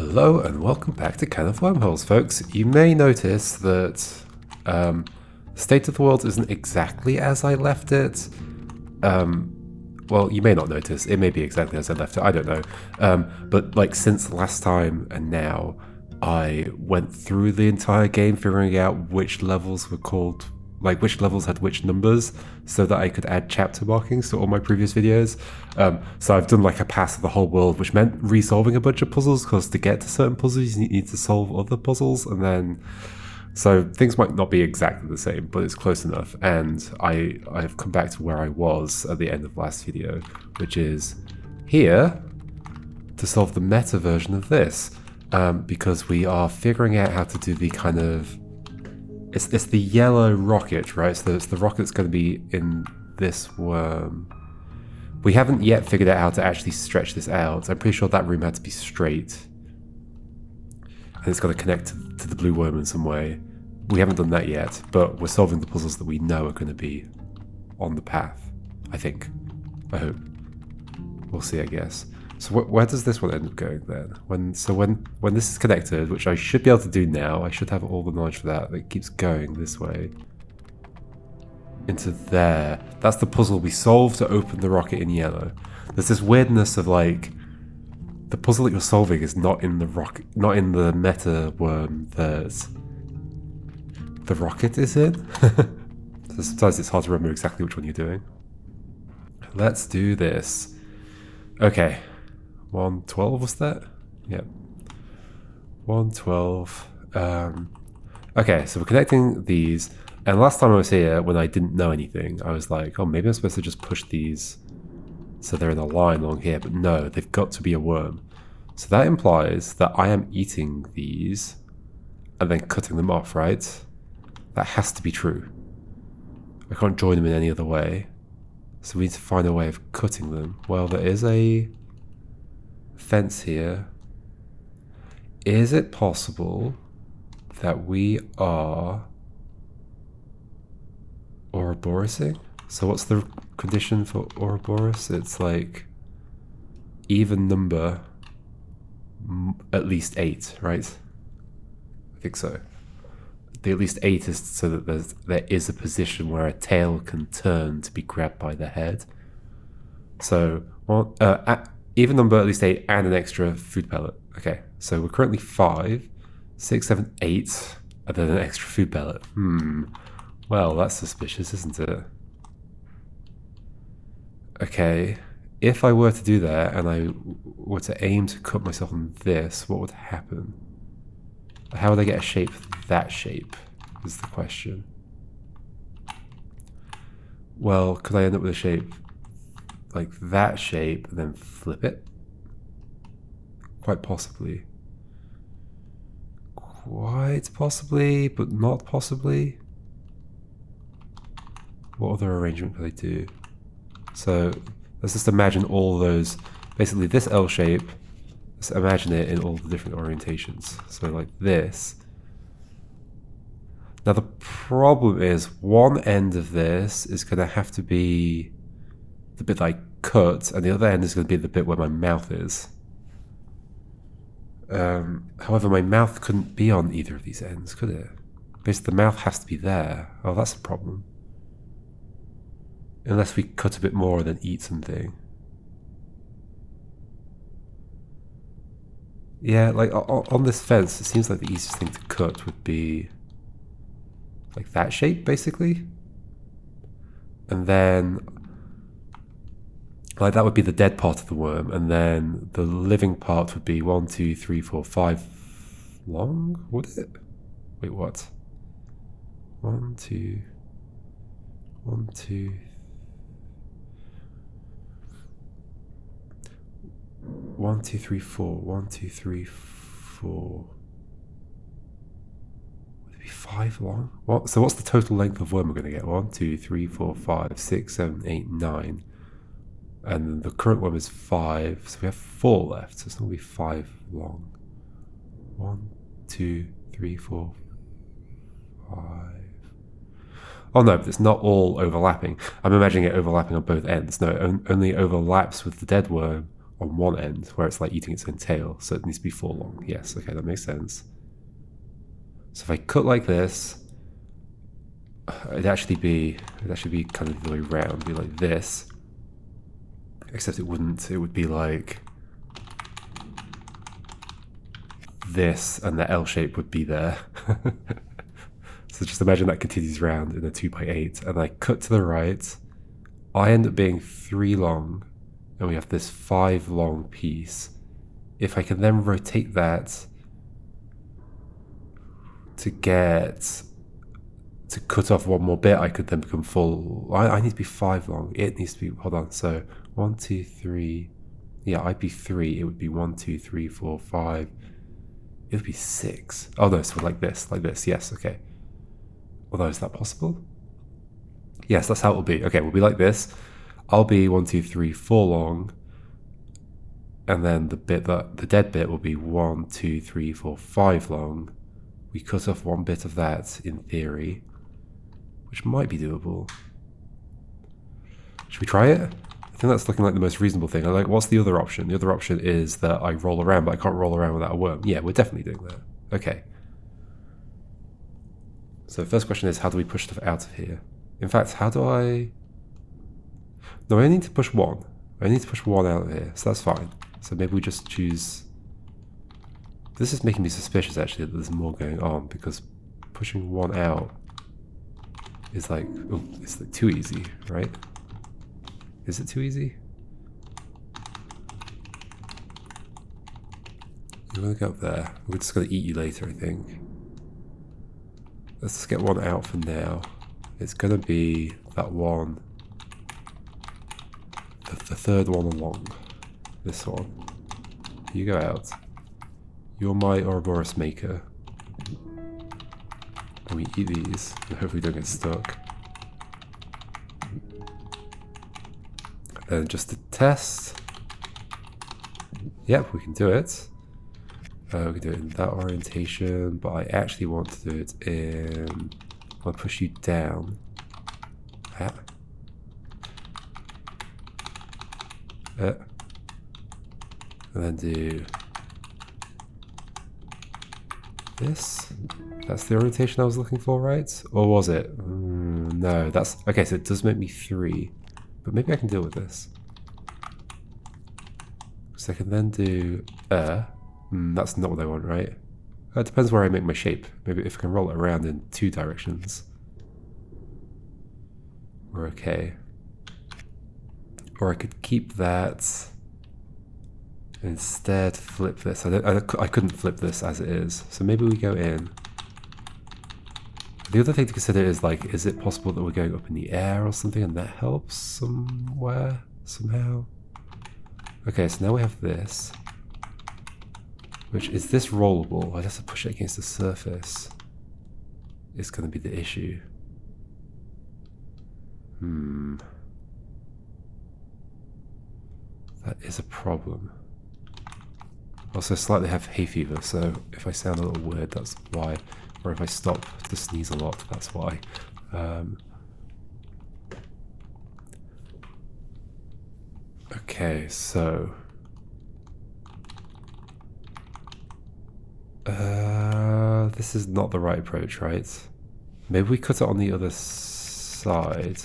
Hello and welcome back to Can of Wormholes, folks. You may notice that state of the world isn't exactly as I left it. Well, you may not notice. It may be exactly as I left it. I don't know. But like since last time and now, I went through the entire game figuring out which levels were called, like which levels had which numbers, so that I could add chapter markings to all my previous videos. So I've done like a pass of the whole world, which meant resolving a bunch of puzzles, because to get to certain puzzles you need to solve other puzzles, and then so things might not be exactly the same, but it's close enough. And I've come back to where I was at the end of last video, which is here to solve the meta version of this, because we are figuring out how to do the kind of it's the yellow rocket, right? So it's the rocket that's going to be in this worm. We haven't yet figured out how to actually stretch this out. I'm pretty sure that room had to be straight. And it's got to connect to the blue worm in some way. We haven't done that yet, but we're solving the puzzles that we know are going to be on the path. I think. I hope. We'll see, I guess. So where does this one end up going then? When this is connected, which I should be able to do now, I should have all the knowledge for that. It keeps going this way. Into there. That's the puzzle we solved to open the rocket in yellow. There's this weirdness of like, the puzzle that you're solving is not in the rocket, not in the meta worm that the rocket is in. So sometimes it's hard to remember exactly which one you're doing. Let's do this. Okay. 112 was that? Yep. 112. Okay, so we're connecting these. And last time I was here, when I didn't know anything, I was like, oh, maybe I'm supposed to just push these so they're in a line along here. But no, they've got to be a worm. So that implies that I am eating these and then cutting them off, right? That has to be true. I can't join them in any other way. So we need to find a way of cutting them. Well, there is a fence here. Is it possible that we are Ouroboros-ing? So what's the condition for Ouroboros? It's like even number at least 8, right? I think so. The at least 8 is so that there is a position where a tail can turn to be grabbed by the head. So even number at least 8 and an extra food pellet. Okay, so we're currently 5, 6, 7, 8, and then an extra food pellet. Well, that's suspicious, isn't it? Okay, if I were to do that and I were to aim to cut myself on this, what would happen? How would I get a shape that shape, is the question. Well, could I end up with a shape like that shape and then flip it? Quite possibly. Quite possibly, but not possibly. What other arrangement could I do? So let's just imagine all those, basically this L shape, let's imagine it in all the different orientations. So like this. Now the problem is one end of this is going to have to be the bit that I cut, and the other end is going to be the bit where my mouth is. However, my mouth couldn't be on either of these ends, could it? Basically, the mouth has to be there. Oh, that's a problem. Unless we cut a bit more and then eat something. Yeah, like on this fence, it seems like the easiest thing to cut would be like that shape, basically. And then like that would be the dead part of the worm, and then the living part would be 1, 2, 3, 4, 5 long, would it? Wait, what? 1, 2, 1, 2, 1, 2, 3, 4, 1, 2, 3, 4. Would it be 5 long? What? So what's the total length of worm we're going to get? 1, 2, 3, 4, 5, 6, 7, 8, 9. And the current one is 5, so we have 4 left, so it's going to be 5 long. 1, 2, 3, 4, 5. Oh no, but it's not all overlapping. I'm imagining it overlapping on both ends. No, it only overlaps with the dead worm on one end, where it's like eating its own tail, so it needs to be 4 long. Yes, okay, that makes sense. So if I cut like this, it'd actually be kind of the way round. It'd be like this, except it wouldn't. It would be like this, and the L shape would be there. So just imagine that continues round in a 2x8, and I cut to the right. I end up being 3 long, and we have this 5 long piece. If I can then rotate that to cut off one more bit, I could then become full. I need to be 5 long. It needs to be, hold on, so 1, 2, 3. Yeah, I'd be 3. It would be 1, 2, 3, 4, 5. It would be 6. Oh no, so like this. Yes, okay. Although, is that possible? Yes, that's how it will be. Okay, we'll be like this. I'll be 1, 2, 3, 4 long. And then the dead bit will be 1, 2, 3, 4, 5 long. We cut off one bit of that, in theory, which might be doable. Should we try it? I think that's looking like the most reasonable thing. What's the other option? The other option is that I roll around, but I can't roll around without a worm. Yeah, we're definitely doing that. Okay. So the first question is, how do we push stuff out of here? In fact, how do I... No, I need to push 1. I need to push 1 out of here, so that's fine. So maybe we just choose... This is making me suspicious, actually, that there's more going on, because pushing 1 out is like... Oh, it's like too easy, right? Is it too easy? You want to go up there. We're just going to eat you later, I think. Let's just get 1 out for now. It's going to be that one. The third one along. This one. You go out. You're my Ouroboros maker. And we eat these, and hopefully don't get stuck. And just to test. Yep, we can do it. We can do it in that orientation, but I actually want to do it in... I'll push you down. And then do this. That's the orientation I was looking for, right? Or was it? No, that's... Okay, so it does make me 3. But maybe I can deal with this. So I can then do... that's not what I want, right? It depends where I make my shape. Maybe if I can roll it around in 2 directions, we're okay. Or I could keep that... Instead, flip this. I couldn't flip this as it is. So maybe we go in. The other thing to consider is, like, is it possible that we're going up in the air or something and that helps somewhere, somehow? Okay, so now we have this. Which, is this rollable? I'd have to push it against the surface. It's going to be the issue. That is a problem. Also slightly have hay fever, so if I sound a little weird, that's why. Or if I stop to sneeze a lot, that's why. Okay, so... this is not the right approach, right? Maybe we cut it on the other side.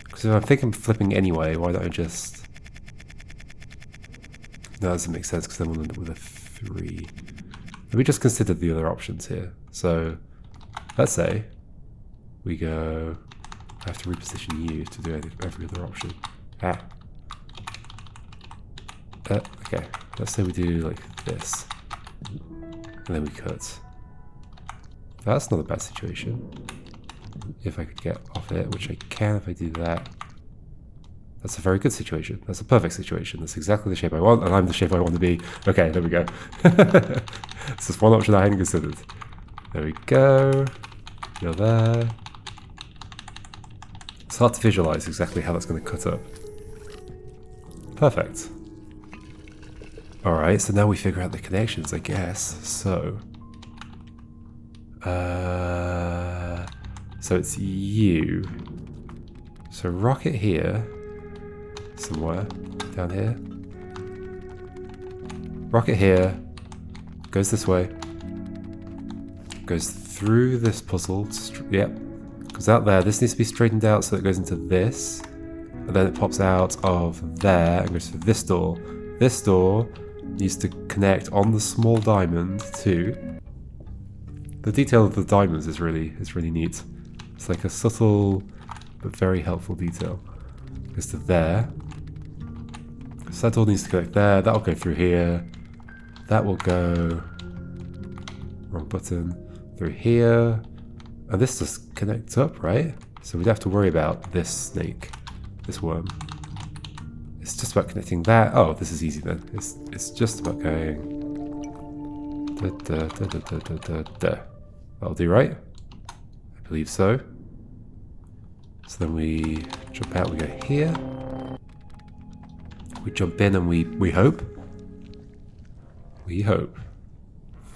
Because if I think I'm flipping anyway, why don't I just... No, that doesn't make sense because then we'll end up with a 3. Let me just consider the other options here. So, let's say we go... I have to reposition you to do every other option. Okay, let's say we do like this. And then we cut. That's not a bad situation. If I could get off it, which I can if I do that. That's a very good situation. That's a perfect situation. That's exactly the shape I want, and I'm the shape I want to be. Okay, there we go. This is one option I hadn't considered. There we go. You're there. It's hard to visualize exactly how that's going to cut up. Perfect. Alright, so now we figure out the connections, I guess. So it's you. So rocket here. Somewhere down here. Rocket here. Goes this way. Goes through this puzzle. Yep. Goes out there. This needs to be straightened out so it goes into this. And then it pops out of there and goes through this door. This door needs to connect on the small diamond too. The detail of the diamonds is really neat. It's like a subtle but very helpful detail. Goes to there. So that door needs to connect there. That'll go through here. That will go... Wrong button. Through here. And this just connects up, right? So we'd have to worry about this snake. This worm. It's just about connecting that. Oh, this is easy then. It's just about going... That'll do, right? I believe so. So then we jump out, we go here. We jump in and we hope. We hope.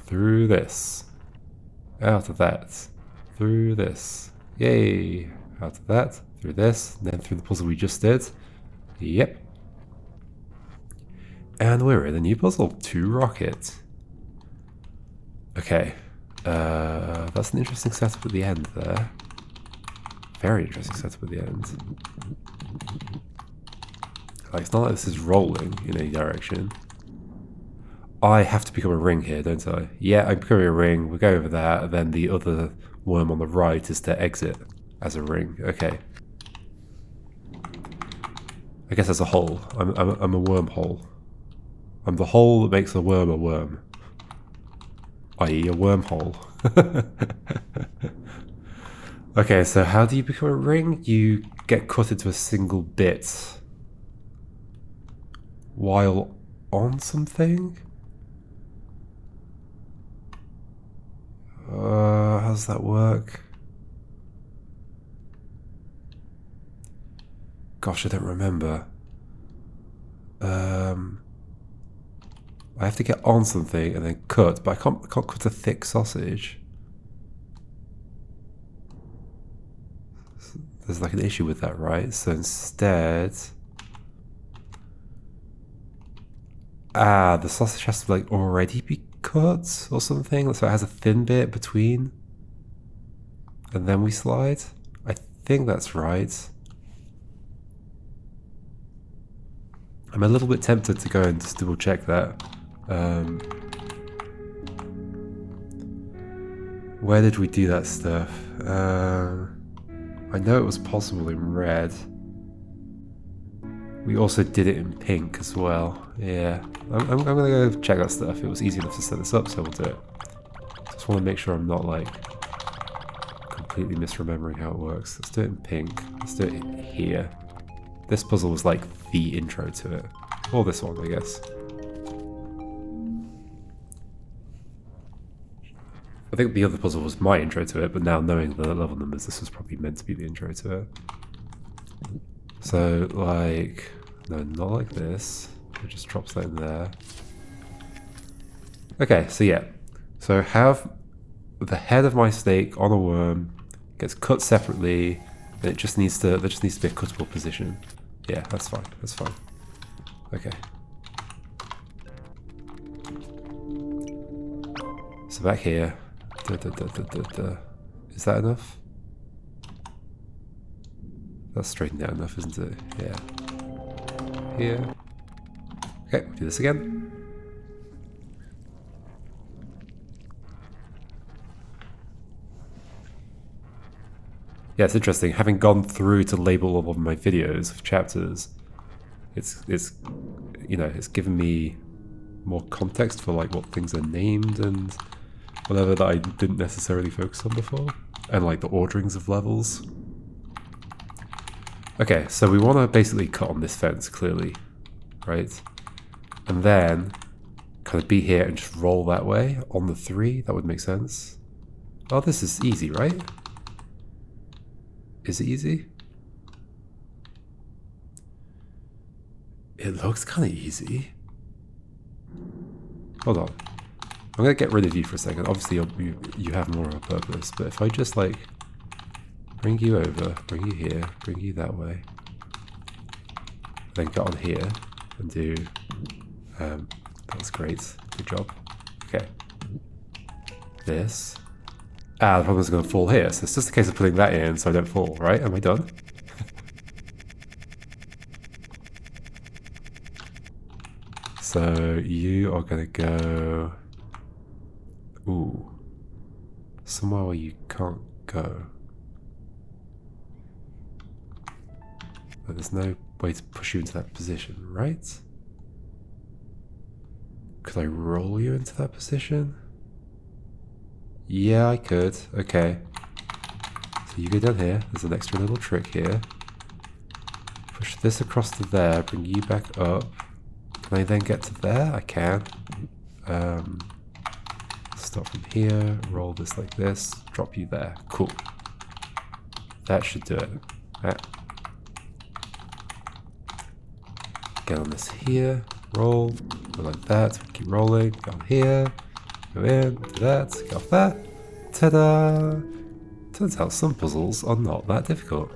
Through this. Out of that. Through this. Yay! Out of that. Through this. And then through the puzzle we just did. Yep. And we're in a new puzzle. 2 rockets. Okay. That's an interesting setup at the end there. Very interesting setup at the end. Like, it's not like this is rolling in any direction. I have to become a ring here, don't I? Yeah, I'm becoming a ring. We'll go over that, and then the other worm on the right is to exit as a ring. Okay. I guess as a hole. I'm a wormhole. I'm the hole that makes a worm, i.e. a wormhole. Okay, so how do you become a ring? You get cut into a single bit while on something? How does that work? Gosh, I don't remember. I have to get on something and then cut, but I can't cut a thick sausage. There's like an issue with that, right? So instead... the sausage has to like already be cut or something, so it has a thin bit between. And then we slide. I think that's right. I'm a little bit tempted to go and just double check that. Where did we do that stuff? I know it was possible in red. We also did it in pink as well. Yeah, I'm gonna go check that stuff. It was easy enough to set this up, so we'll do it. Just want to make sure I'm not like completely misremembering how it works. Let's do it in pink. Let's do it here. This puzzle was like the intro to it. Or this one, I guess. I think the other puzzle was my intro to it, but now knowing the level numbers, this was probably meant to be the intro to it. So, like... No, not like this. It just drops that in there. Okay, so yeah. So have the head of my snake on a worm, gets cut separately, and there just needs to be a cuttable position. Yeah, that's fine, that's fine. Okay. So back here. Is that enough? That's straightened out enough, isn't it? Yeah. Here. Okay, we'll do this again. Yeah, it's interesting. Having gone through to label all of my videos of chapters, it's you know, it's given me more context for like what things are named and whatever that I didn't necessarily focus on before, and like the orderings of levels. Okay, so we want to basically cut on this fence, clearly, right? And then kind of be here and just roll that way on the 3. That would make sense. Oh, this is easy, right? Is it easy? It looks kind of easy. Hold on. I'm going to get rid of you for a second. Obviously, you have more of a purpose, but if I just like... bring you over, bring you here, bring you that way. Then get on here and do That was great. Good job. Okay. This. Ah, the problem is going to fall here, so it's just a case of putting that in so I don't fall, right? Am I done? So you are going to go... Ooh. Somewhere where you can't go. But there's no way to push you into that position, right? Could I roll you into that position? Yeah, I could. Okay. So you go down here. There's an extra little trick here. Push this across to there. Bring you back up. Can I then get to there? I can. Start from here. Roll this like this. Drop you there. Cool. That should do it. Get on this here. Roll. Go like that. Keep rolling. Go on here. Go in. Do that. Go off there. Ta-da! Turns out some puzzles are not that difficult.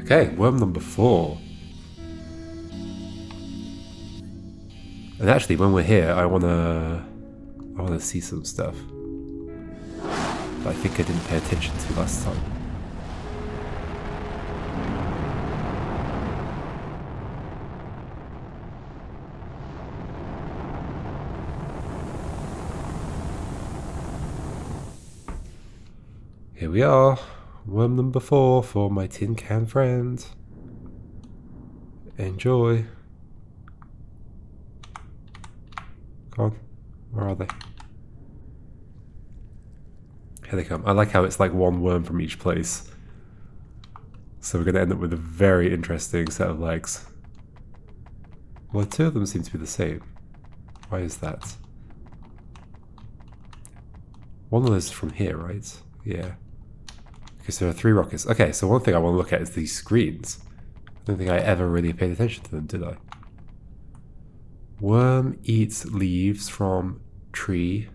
Okay, worm number 4. And actually, when we're here, I wanna see some stuff that I think I didn't pay attention to last time. Here we are, worm number 4 for my tin can friend. Enjoy. Come on, where are they? Here they come. I like how it's like one worm from each place. So we're going to end up with a very interesting set of legs. Well, 2 of them seem to be the same. Why is that? One of those is from here, right? Yeah. Because there are 3 rockets. Okay, so one thing I want to look at is these screens. I don't think I ever really paid attention to them, did I? Worm eats leaves from tree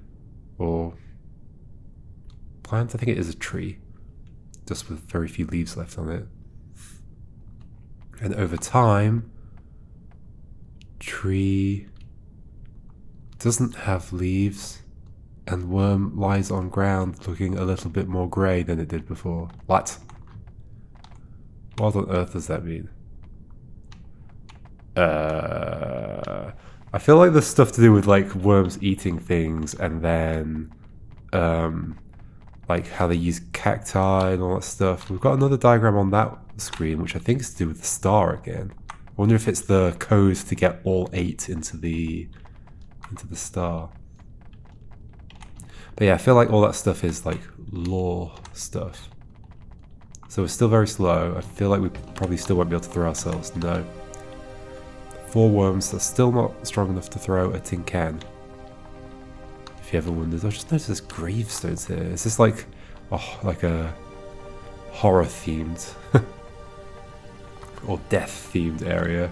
or plant. I think it is a tree, just with very few leaves left on it. And over time, tree doesn't have leaves, and worm lies on ground looking a little bit more grey than it did before. What? What on earth does that mean? I feel like there's stuff to do with like worms eating things, and then like how they use cacti and all that stuff. We've got another diagram on that screen which I think is to do with the star again. I wonder if it's the code to get all 8 into the star. But yeah, I feel like all that stuff is like lore stuff. So we're still very slow. I feel like we probably still won't be able to throw ourselves. No. 4 worms are still not strong enough to throw a tin can. If you ever wondered, I just noticed there's gravestones here. Is this like, oh, like a horror themed or death themed area?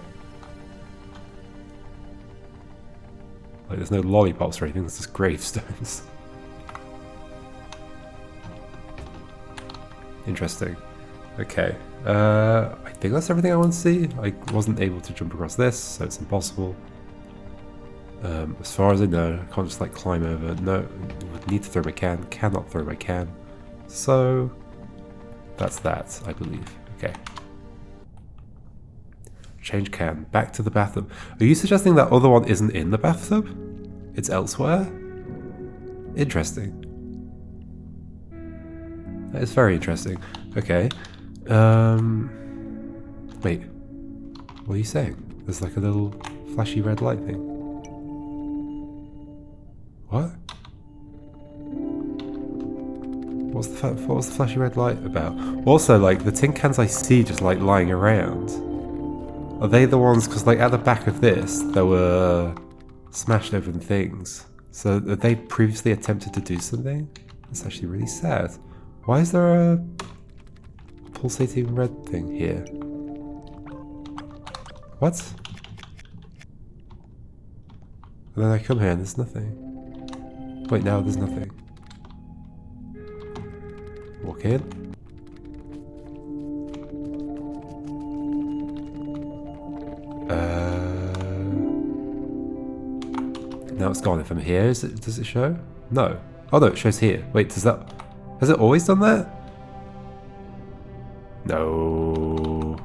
Like there's no lollipops or anything, there's just gravestones. Interesting. Okay. I think that's everything I want to see. I wasn't able to jump across this, so it's impossible. As far as I know, I can't just like climb over. No, would need to throw my can. Cannot throw my can. So that's that, I believe. Okay. Change can. Back to the bathtub. Are you suggesting that other one isn't in the bathtub? It's elsewhere? Interesting. That is very interesting. Okay. Wait. What are you saying? There's like a little flashy red light thing. What? What was the flashy red light about? Also, like, the tin cans I see just, like, lying around. Are they the ones, because, like, at the back of this, there were smashed open things. So, had they previously attempted to do something? That's actually really sad. Why is there a pulsating red thing here? What? And then I come here and there's nothing. Wait, now there's nothing. Walk in. Now it's gone. If I'm here, does it show? No. Oh no, it shows here. Wait, has it always done that? No.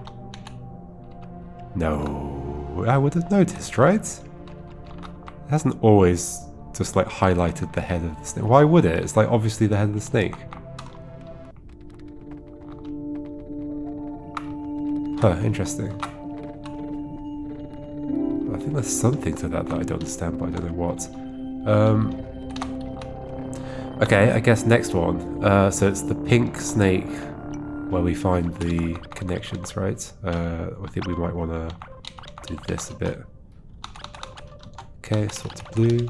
No. I would have noticed, right? It hasn't always just like highlighted the head of the snake. Why would it? It's like obviously the head of the snake. Huh, interesting. I think there's something to that I don't understand, but I don't know what. Okay, I guess next one. So it's the pink snake where we find the connections, right? I think we might want to do this a bit. Okay, swap to blue.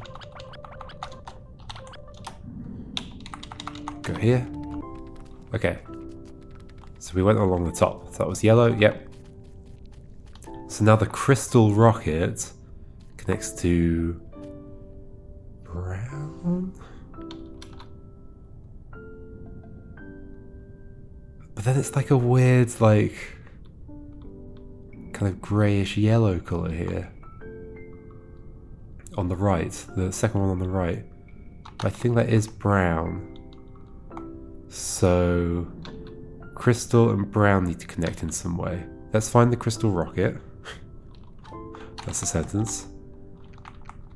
Go here. Okay. So we went along the top. So that was yellow, yep. So now the crystal rocket connects to brown. But then it's like a weird, like, kind of greyish yellow colour here. On the right, the second one on the right. I think that is brown. So crystal and brown need to connect in some way. Let's find the crystal rocket. That's the sentence.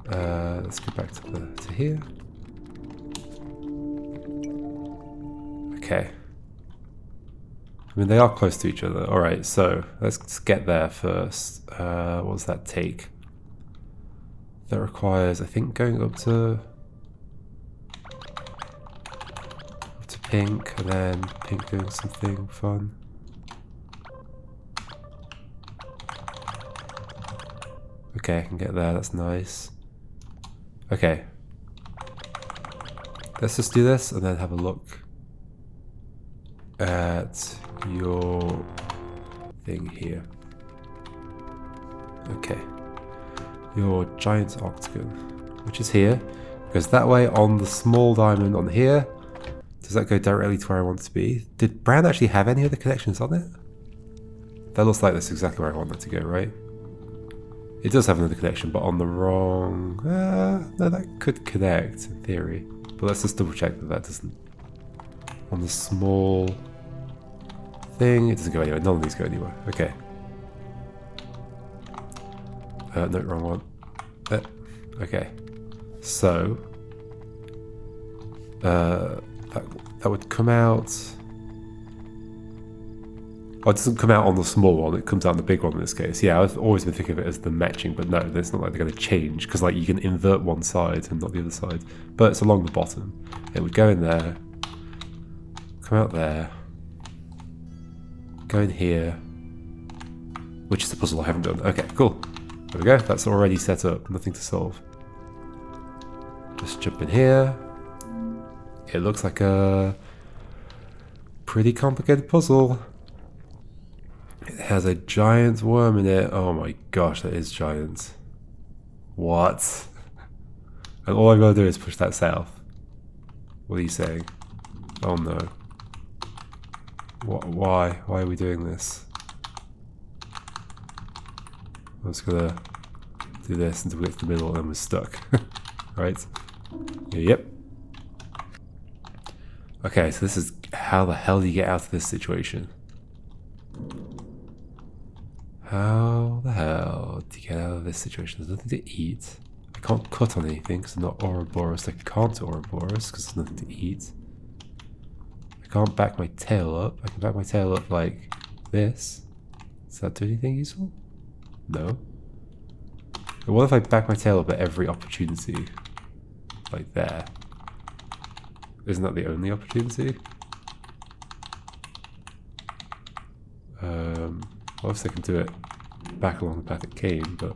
Let's go back to here. Okay. I mean, they are close to each other. Alright, so let's get there first. What does that take? That requires, I think, going up to pink, and then pink doing something fun. Okay, I can get there, that's nice. Okay. Let's just do this and then have a look at your thing here. Okay. Your giant octagon, which is here. Goes that way on the small diamond on here. Does that go directly to where I want it to be? Did brown actually have any other connections on it? That looks like that's exactly where I want it to go, right? It does have another connection, but on the wrong... no, that could connect, in theory. But let's just double check that that doesn't... On the small thing, it doesn't go anywhere. None of these go anywhere. Okay. No, wrong one. Okay. So... that would come out... Oh, it doesn't come out on the small one, it comes out on the big one in this case. Yeah, I've always been thinking of it as the matching, but no, it's not like they're going to change, because like you can invert one side and not the other side. But it's along the bottom. It would go in there, come out there, go in here, which is the puzzle I haven't done. Okay, cool. There we go, that's already set up, nothing to solve. Just jump in here. It looks like a pretty complicated puzzle. It has a giant worm in it. Oh my gosh, that is giant. What? And all I've got to do is push that south. What are you saying? Oh no. Why? Why are we doing this? I'm just gonna do this until we get to the middle and then we're stuck. Right? Yep. Okay, so this is how the hell do you get out of this situation? How the hell do you get out of this situation? There's nothing to eat. I can't cut on anything because I'm not Ouroboros. I can't Ouroboros because there's nothing to eat. I can't back my tail up. I can back my tail up like this. Does that do anything useful? No. But what if I back my tail up at every opportunity? Like there. Isn't that the only opportunity? Obviously I can do it back along the path it came, but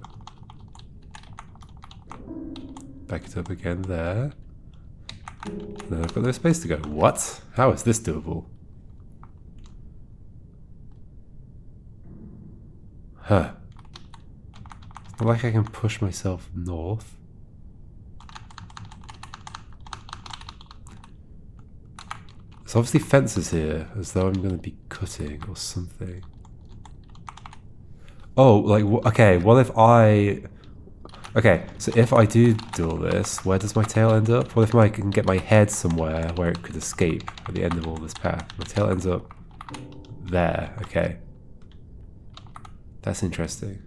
back it up again there. And then I've got no space to go. What? How is this doable? Huh. It's not like I can push myself north. There's obviously fences here, as though I'm going to be cutting or something. Oh, like, okay, what if I... Okay, so if I do all this, where does my tail end up? What if I can get my head somewhere where it could escape at the end of all this path? My tail ends up there. Okay. That's interesting.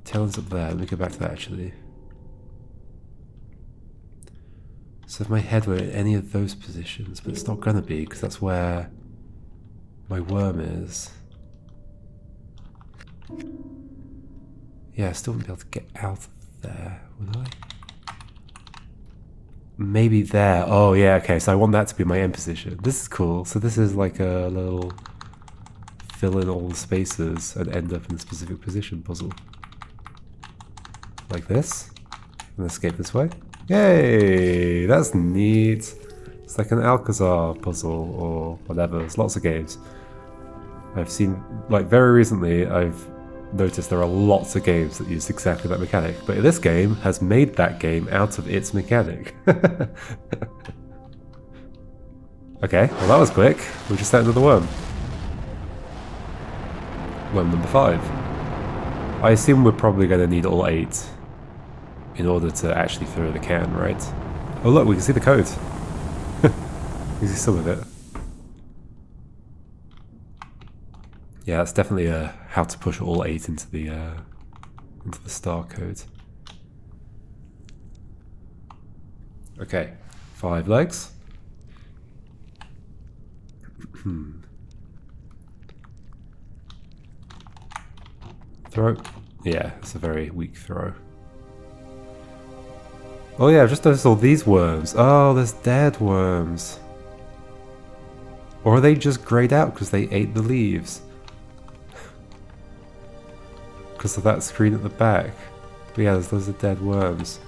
Tail ends up there. Let me go back to that actually. So if my head were in any of those positions, but it's not gonna be because that's where my worm is. Yeah, I still wouldn't be able to get out of there, would I? Maybe there. Oh yeah, okay, so I want that to be my end position. This is cool. So this is like a little fill in all the spaces and end up in a specific position puzzle. Like this. And escape this way. Yay! That's neat. It's like an Alcazar puzzle or whatever. There's lots of games. I've seen, like very recently, I've noticed there are lots of games that use exactly that mechanic. But this game has made that game out of its mechanic. Okay, well that was quick. We just entered the worm. Worm number 5. I assume we're probably going to need all 8 in order to actually throw the can, right? Oh look, we can see the code. We see some of it. Yeah, that's definitely how to push all 8 into the star code. Okay, 5 legs. Throw. Yeah, it's a very weak throw. Oh yeah, I've just noticed all these worms. Oh, there's dead worms. Or are they just greyed out because they ate the leaves? Because of that screen at the back. But yeah, those are dead worms.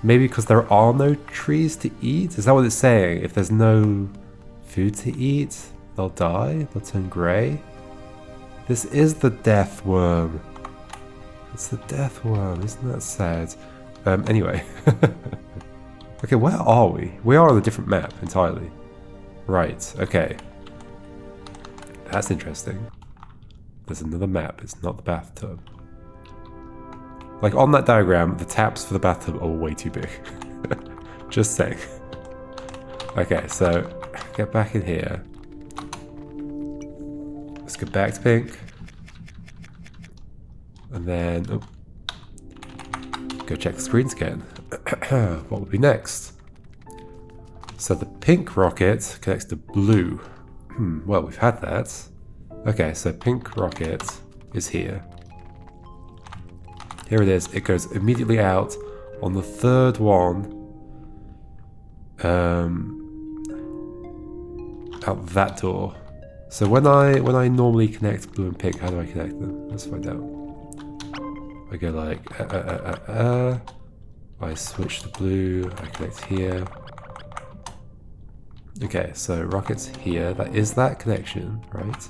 Maybe because there are no trees to eat? Is that what it's saying? If there's no food to eat, they'll die? They'll turn grey? This is the death worm. It's the death worm, isn't that sad? Anyway. Okay, where are we? We are on a different map entirely. Right, okay. That's interesting. There's another map, it's not the bathtub. Like on that diagram, the taps for the bathtub are way too big. Just saying. Okay, so get back in here. Let's go back to pink. And then, oh, go check the screens again. What would be next? So the pink rocket connects to blue. Well, we've had that. Okay, so pink rocket is here. Here it is. It goes immediately out on the third one. Out that door. So when I normally connect blue and pink, how do I connect them? Let's find out. I go like I switch to blue. I connect here. Okay, so rocket's here. That is that connection, right?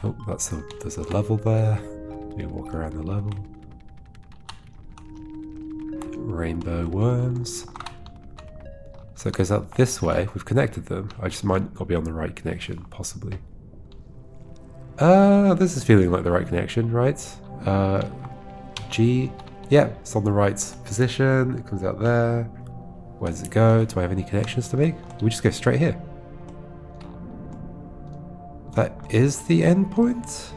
Oh, there's a level there. Let me walk around the level. Rainbow worms. So it goes out this way. We've connected them. I just might not be on the right connection, possibly. This is feeling like the right connection, right? G. Yeah, it's on the right position. It comes out there. Where does it go? Do I have any connections to make? We just go straight here. That is the end point?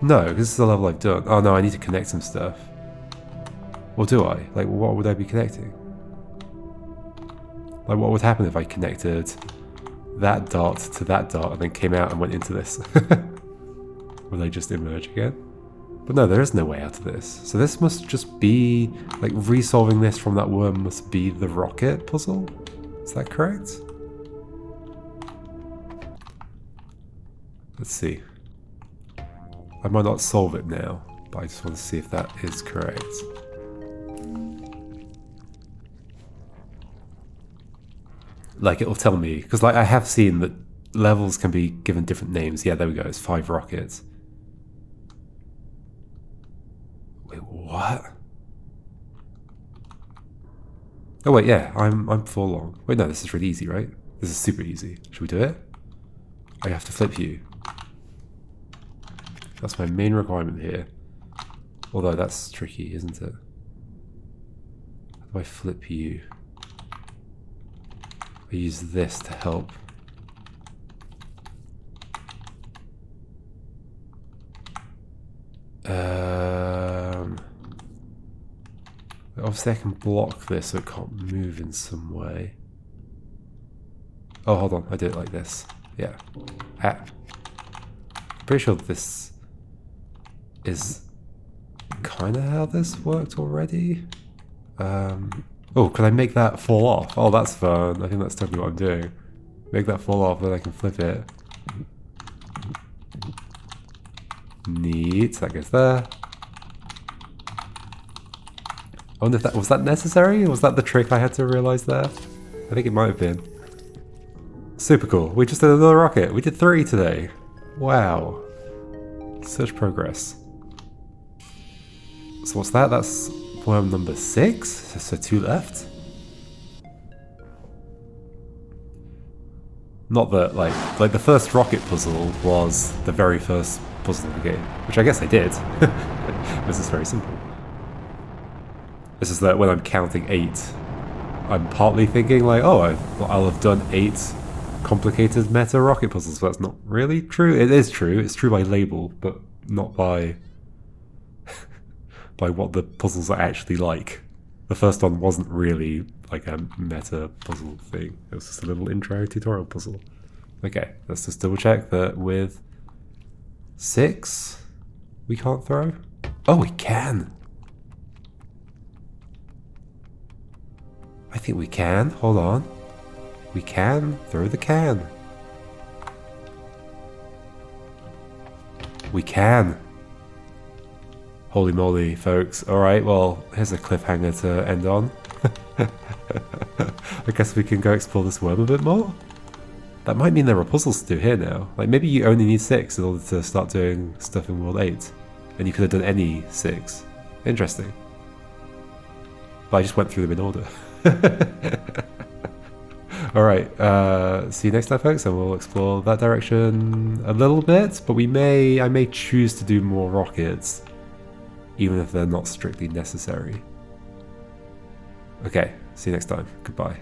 No, because this is the level I've done. Oh no, I need to connect some stuff. Or do I? Like, what would I be connecting? Like, what would happen if I connected that dot to that dot and then came out and went into this? Will they just emerge again? But no, there is no way out of this. So this must just be, like, resolving this from that worm must be the rocket puzzle? Is that correct? Let's see. I might not solve it now, but I just want to see if that is correct. Like, it'll tell me, because like I have seen that levels can be given different names. Yeah, there we go, it's 5 rockets. Wait, what? Oh wait, yeah, I'm full long. Wait, no, this is really easy, right? This is super easy. Should we do it? I have to flip you. That's my main requirement here. Although that's tricky, isn't it? How do I flip you? I use this to help. Obviously I can block this so it can't move in some way. Oh, hold on, I did it like this. Yeah. Pretty sure this is kind of how this worked already. Oh, can I make that fall off? Oh, that's fun. I think that's totally what I'm doing. Make that fall off, then I can flip it. Neat, that goes there. I wonder if that was that necessary? Was that the trick I had to realize there? I think it might have been. Super cool. We just did another rocket. We did 3 today. Wow. Such progress. So what's that? That's worm number 6? So 2 left? Not that, like the first rocket puzzle was the very first puzzle in the game. Which I guess I did. This is very simple. It's just that when I'm counting 8, I'm partly thinking like, oh, I'll have done 8 complicated meta rocket puzzles, but that's not really true. It is true. It's true by label, but not by by what the puzzles are actually like. The first one wasn't really like a meta puzzle thing. It was just a little intro tutorial puzzle. Okay, let's just double check that with 6 we can't throw. Oh, we can. I think we can. Hold on. We can throw the can. We can. Holy moly, folks. Alright, well, here's a cliffhanger to end on. I guess we can go explore this worm a bit more. That might mean there are puzzles to do here now. Like, maybe you only need 6 in order to start doing stuff in World 8. And you could have done any 6. Interesting. But I just went through them in order. Alright, see you next time, folks, and we'll explore that direction a little bit, but I may choose to do more rockets, even if they're not strictly necessary. Okay, see you next time. Goodbye.